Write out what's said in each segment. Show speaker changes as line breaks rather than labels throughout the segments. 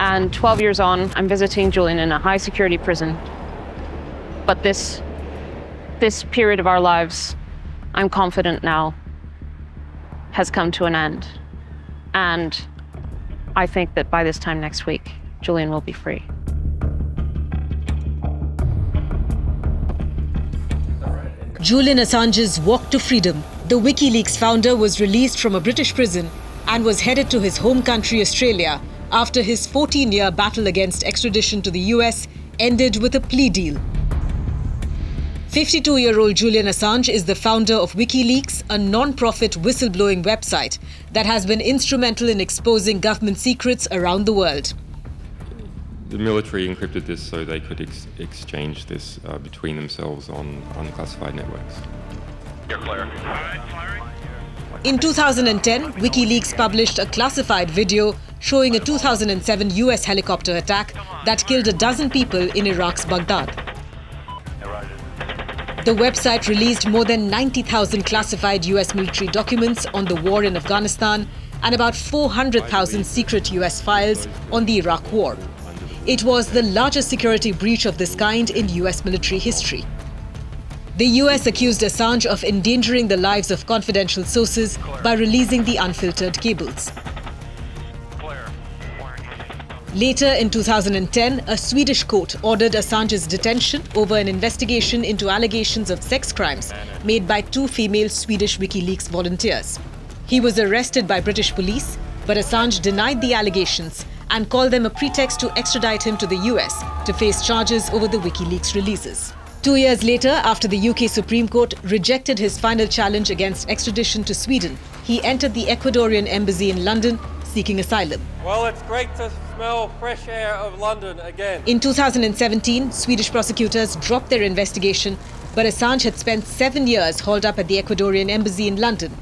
And 12 years on, I'm visiting Julian in a high-security prison. But this period of our lives, I'm confident now, has come to an end. And I think that by this time next week, Julian will be free.
Julian Assange's walk to freedom. The WikiLeaks founder was released from a British prison and was headed to his home country, Australia, after his 14-year battle against extradition to the US ended with a plea deal. 52-year-old Julian Assange is the founder of WikiLeaks, a non-profit whistleblowing website that has been instrumental in exposing government secrets around the world.
The military encrypted this so they could exchange this between themselves on unclassified networks.
You're clear.
In 2010, WikiLeaks published a classified video showing a 2007 US helicopter attack that killed a dozen people in Iraq's Baghdad. The website released more than 90,000 classified US military documents on the war in Afghanistan and about 400,000 secret US files on the Iraq War. It was the largest security breach of this kind in US military history. The US accused Assange of endangering the lives of confidential sources by releasing the unfiltered cables. Later in 2010, a Swedish court ordered Assange's detention over an investigation into allegations of sex crimes made by two female Swedish WikiLeaks volunteers. He was arrested by British police, but Assange denied the allegations and called them a pretext to extradite him to the US to face charges over the WikiLeaks releases. 2 years later, after the UK Supreme Court rejected his final challenge against extradition to Sweden, he entered the Ecuadorian embassy in London seeking asylum.
Well, it's great to smell fresh air of London again.
In 2017, Swedish prosecutors dropped their investigation, but Assange had spent 7 years holed up at the Ecuadorian embassy in London.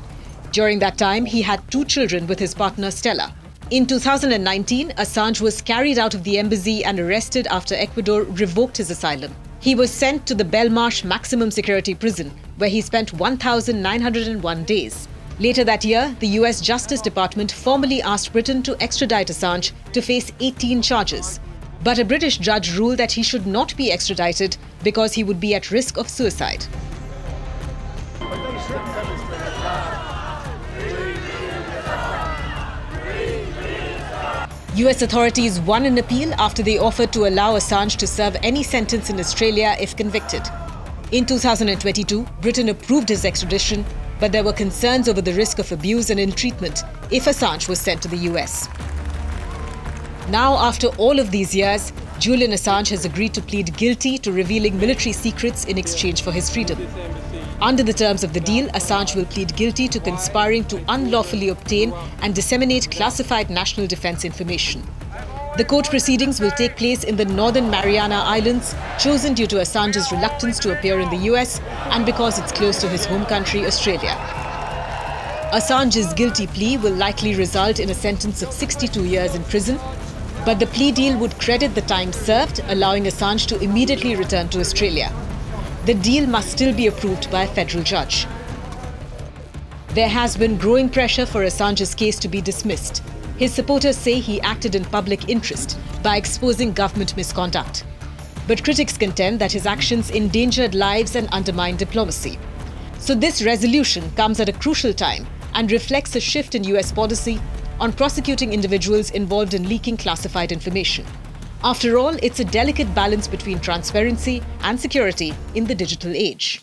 During that time, he had 2 children with his partner Stella. In 2019, Assange was carried out of the embassy and arrested after Ecuador revoked his asylum. He was sent to the Belmarsh maximum security prison, where he spent 1,901 days. Later that year, the US Justice Department formally asked Britain to extradite Assange to face 18 charges. But a British judge ruled that he should not be extradited because he would be at risk of suicide. US authorities won an appeal after they offered to allow Assange to serve any sentence in Australia if convicted. In 2022, Britain approved his extradition, but there were concerns over the risk of abuse and ill-treatment if Assange was sent to the US. Now, after all of these years, Julian Assange has agreed to plead guilty to revealing military secrets in exchange for his freedom. Under the terms of the deal, Assange will plead guilty to conspiring to unlawfully obtain and disseminate classified national defense information. The court proceedings will take place in the Northern Mariana Islands, chosen due to Assange's reluctance to appear in the US and because it's close to his home country, Australia. Assange's guilty plea will likely result in a sentence of 62 years in prison, but the plea deal would credit the time served, allowing Assange to immediately return to Australia. The deal must still be approved by a federal judge. There has been growing pressure for Assange's case to be dismissed. His supporters say he acted in public interest by exposing government misconduct. But critics contend that his actions endangered lives and undermined diplomacy. So this resolution comes at a crucial time and reflects a shift in US policy on prosecuting individuals involved in leaking classified information. After all, it's a delicate balance between transparency and security in the digital age.